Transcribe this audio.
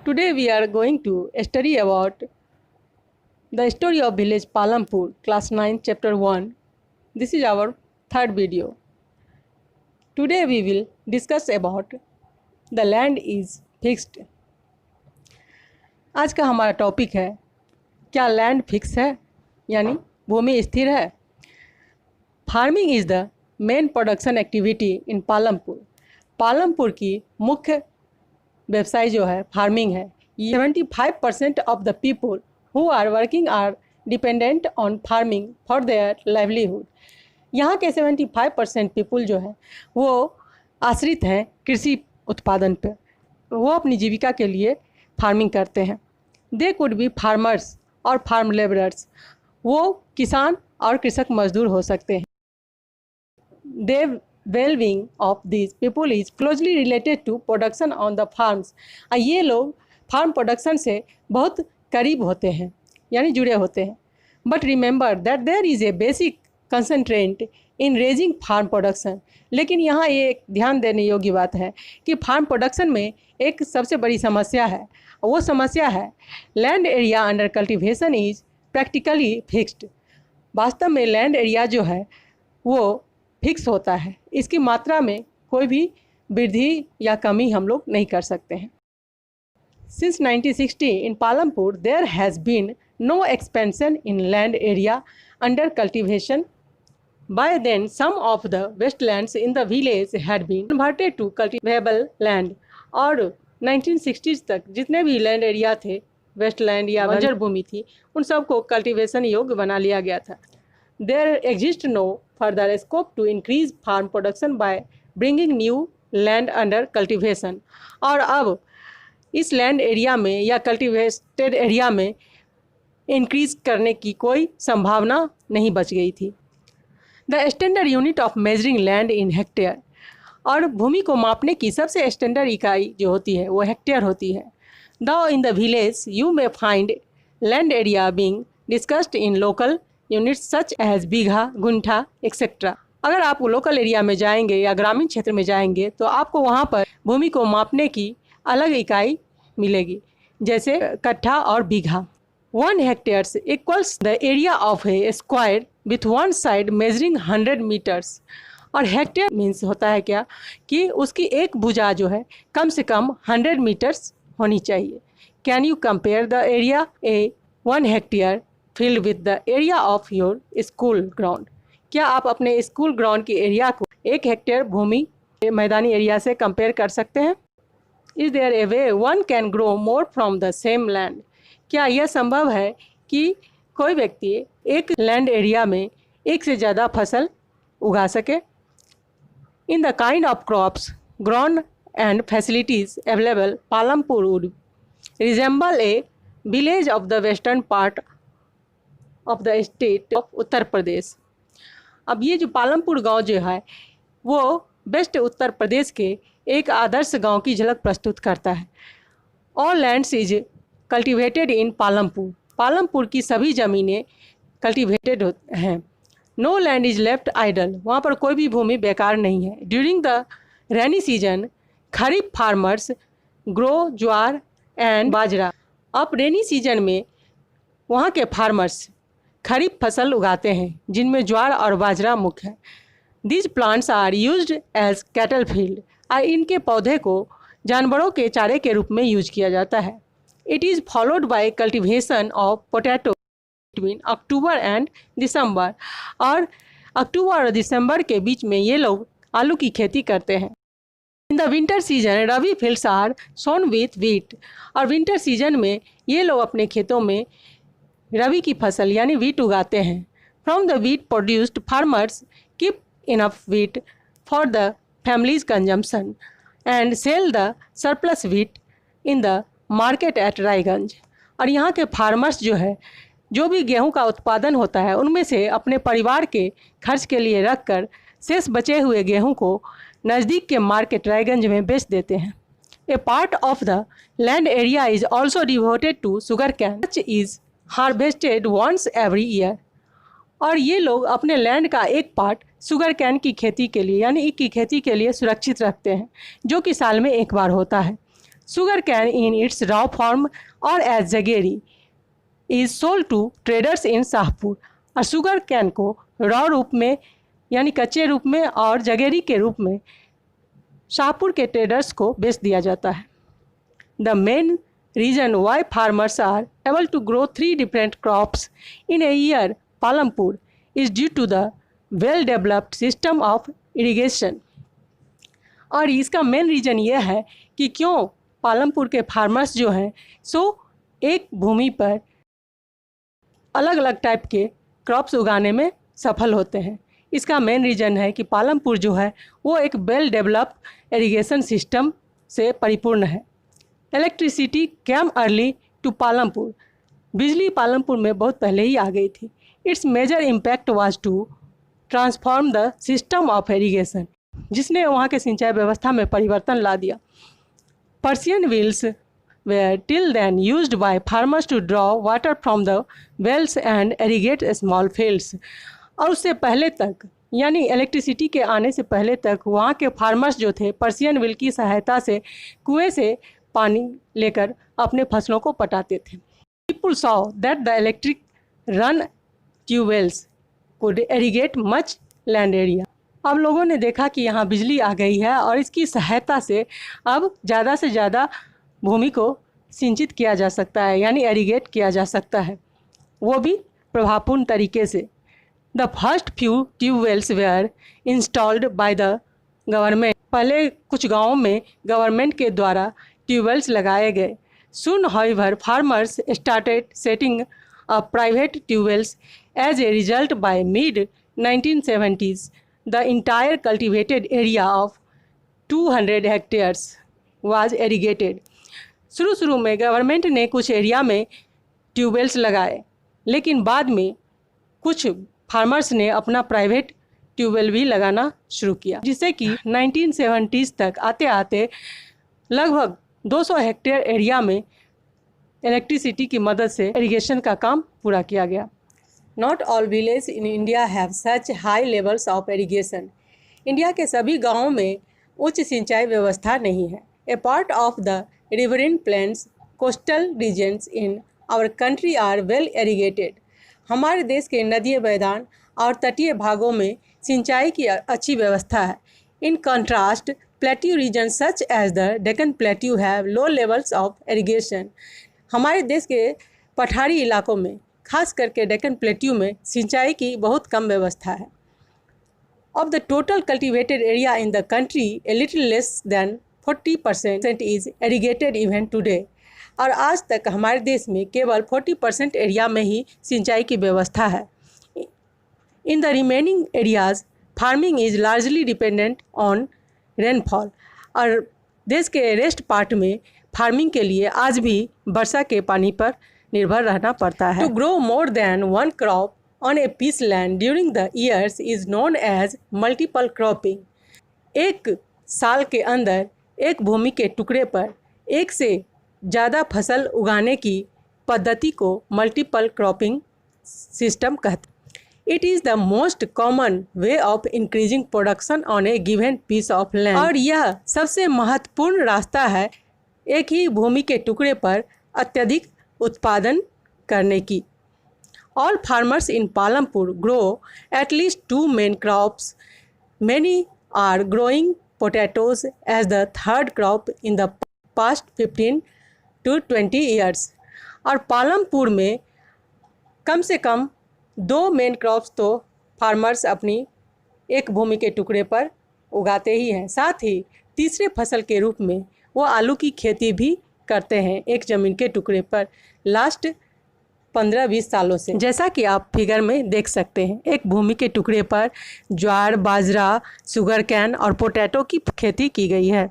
Today we are going to study about the story of village Palampur, class 9, chapter 1. This is our third video. Today we will discuss about the land is fixed. आज का हमारा topic है क्या land fix है यानी भूमि स्थिर है। Farming is the main production activity in Palampur. Palampur की मुख्य व्यवसाय जो है फार्मिंग है। 75% of the people who are working are dependent on farming for their livelihood. यहाँ के 75% पीपल जो है वो आश्रित हैं कृषि उत्पादन पर, वो अपनी जीविका के लिए फार्मिंग करते हैं। दे कुड बी फार्मर्स और फार्म लेबरर्स, वो किसान और कृषक मजदूर हो सकते हैं। दे well-being of these people is closely related to production on the farms। ये लोग फार्म प्रोडक्शन से बहुत करीब होते हैं यानी जुड़े होते हैं। But remember that there is a basic constraint in raising farm production. लेकिन यहाँ ये एक ध्यान देने योग्य बात है कि फार्म प्रोडक्शन में एक सबसे बड़ी समस्या है, वो समस्या है land area under cultivation is practically fixed. वास्तव में लैंड एरिया जो है वो फिक्स होता है, इसकी मात्रा में कोई भी वृद्धि या कमी हम लोग नहीं कर सकते हैं। Since 1960 in Palampur there has been no expansion in land area under cultivation. By then some of the wastelands in the village had been converted to cultivable land. और 1960s तक जितने भी लैंड एरिया थे, वेस्टलैंड या बंजर भूमि थी, उन सबको कल्टिवेशन योग्य बना लिया गया था। There exists no further scope to increase farm production by bringing new land under cultivation। और अब इस लैंड एरिया में या कल्टिवेटेड एरिया में इंक्रीज करने की कोई संभावना नहीं बच गई थी। The standard unit of measuring land in hectare, और भूमि को मापने की सबसे स्टैंडर्ड इकाई जो होती है वो हेक्टेयर होती है। The in the village you may find land area being discussed in local units such as bigha, guntha etcetera. अगर आप लोकल एरिया में जाएंगे या ग्रामीण क्षेत्र में जाएंगे तो आपको वहाँ पर भूमि को मापने की अलग इकाई मिलेगी, जैसे कट्ठा और bigha. 1 hectares equals the area of a square with one side measuring 100 metres. और हेक्टेयर मीन्स होता है क्या कि उसकी एक भुजा जो है कम से कम 100 मीटर्स होनी चाहिए। Can you compare the area A 1 hectare field with the area of your school ground. क्या आप अपने स्कूल ग्राउंड की एरिया को 1 हेक्टेयर भूमि मैदानी एरिया से कंपेयर कर सकते हैं? Is there a way one can grow more from the same land. क्या यह संभव है कि कोई व्यक्ति एक लैंड एरिया में एक से ज़्यादा फसल उगा सके? In the kind of crops grown and facilities available Palampur would resemble a village of the western part of the state of Uttar Pradesh. अब ये जो पालमपुर गांव जो है वो वेस्ट उत्तर प्रदेश के एक आदर्श गांव की झलक प्रस्तुत करता है। All lands is cultivated in Palampur. Palampur की सभी ज़मीनें कल्टिवेटेड हैं। No land is left idle, वहाँ पर कोई भी भूमि बेकार नहीं है। During the rainy season kharif farmers grow jowar and bajra. अब रेनी सीजन में वहाँ के फार्मर्स खरीफ फसल उगाते हैं जिनमें ज्वार और बाजरा मुख्य है। These plants are used as cattle field, और इनके पौधे को जानवरों के चारे के रूप में यूज किया जाता है। It is followed by cultivation of potato between October and December, और अक्टूबर और दिसंबर के बीच में ये लोग आलू की खेती करते हैं। In the winter season rabi fields are sown with wheat, और विंटर सीजन में ये लोग अपने खेतों में रबी की फसल यानी वीट उगाते हैं। From the wheat produced farmers keep enough wheat for the family's consumption and sell the surplus wheat in the market at Raiganj. और यहाँ के फार्मर्स जो है जो भी गेहूँ का उत्पादन होता है उनमें से अपने परिवार के खर्च के लिए रख कर शेष बचे हुए गेहूँ को नज़दीक के मार्केट रायगंज में बेच देते हैं। A part of the land area is also devoted to sugar cane is harvested once every year. और ये लोग अपने लैंड का एक पार्ट शुगर कैन की खेती के लिए यानी ईख की खेती के लिए सुरक्षित रखते हैं, जो कि साल में एक बार होता है। Sugar cane in its raw form or as jaggery is sold to traders in Shahpur. और शुगर कैन को रॉ रूप में यानी कच्चे रूप में और जगेरी के रूप में शाहपुर के ट्रेडर्स को बेच दिया जाता है। The main reason why farmers are able to grow 3 different crops in a year Palampur is due to the well developed system of irrigation. और इसका मेन रीज़न ये है कि क्यों पालमपुर के फार्मर्स जो हैं सो एक भूमि पर अलग अलग टाइप के क्रॉप्स उगाने में सफल होते हैं। इसका मेन रीज़न है कि पालमपुर जो है वो एक वेल डेवलप्ड इरिगेशन सिस्टम से परिपूर्ण है। Electricity came early to Palampur. बिजली पालमपुर में बहुत पहले ही आ गई थी। Its major impact was to transform the system of irrigation, जिसने वहाँ के सिंचाई व्यवस्था में परिवर्तन ला दिया। Persian wheels were till then used by farmers to draw water from the wells and irrigate small fields। और उससे पहले तक यानी इलेक्ट्रिसिटी के आने से पहले तक वहाँ के फार्मर्स जो थे पर्सियन व्हील की सहायता से कुएं से पानी लेकर अपने फसलों को पटाते थे। People saw that the electric run tubewells could irrigate much land area। अब लोगों ने देखा कि यहाँ बिजली आ गई है और इसकी सहायता से अब ज़्यादा से ज़्यादा भूमि को सिंचित किया जा सकता है यानी इरिगेट किया जा सकता है, वो भी प्रभावपूर्ण तरीके से। The first few tubewells were installed by the government. पहले कुछ गाँवों में गवर्नमेंट के द्वारा ट्यूबवेल्स लगाए गए। Soon however farmers started setting up private tubewells. As a result by mid 1970s the entire cultivated area of 200 hectares was irrigated. शुरू में गवर्नमेंट ने कुछ एरिया में ट्यूबवेल्स लगाए, लेकिन बाद में कुछ फार्मर्स ने अपना प्राइवेट ट्यूबवेल भी लगाना शुरू किया, जिससे कि 1970s तक आते आते लगभग 200 हेक्टेयर एरिया में इलेक्ट्रिसिटी की मदद से इरिगेशन का काम पूरा किया गया। Not all village in India have such high levels of irrigation. India के सभी गाँवों में उच्च सिंचाई व्यवस्था नहीं है। A part of the riverine plains, coastal regions in our country are well irrigated। हमारे देश के नदी मैदान और तटीय भागों में सिंचाई की अच्छी व्यवस्था है। In contrast, plateau regions such as the Deccan Plateau have low levels of irrigation। हमारे देश के पठारी इलाकों में खास करके डेक्कन प्लेट्यू में सिंचाई की बहुत कम व्यवस्था है। Of the total cultivated area in the country, a little less than 40% is irrigated even today। और आज तक हमारे देश में केवल 40% एरिया में ही सिंचाई की व्यवस्था है। In the remaining areas farming is largely dependent on rainfall. और देश के रेस्ट पार्ट में फार्मिंग के लिए आज भी वर्षा के पानी पर निर्भर रहना पड़ता है। To grow more than one crop on a piece land during the years is known as multiple cropping. एक साल के अंदर एक भूमि के टुकड़े पर एक से ज़्यादा फसल उगाने की पद्धति को मल्टीपल क्रॉपिंग सिस्टम कहते हैं। It is the most common way of increasing production on a given piece of land. और यह सबसे महत्वपूर्ण रास्ता है एक ही भूमि के टुकड़े पर अत्यधिक उत्पादन करने की। All farmers in Palampur grow at least 2 main crops. Many are growing potatoes as the third crop in the past 15 to 20 years। और पालमपुर में कम से कम 2 मेन क्रॉप्स तो फार्मर्स अपनी एक भूमि के टुकड़े पर उगाते ही हैं। साथ ही तीसरे फसल के रूप में वो आलू की खेती भी करते हैं एक ज़मीन के टुकड़े पर लास्ट 15-20 सालों से। जैसा कि आप फिगर में देख सकते हैं, एक भूमि के टुकड़े पर ज्वार, बाजरा, शुगर कैन और पोटैटो की खेती की गई है।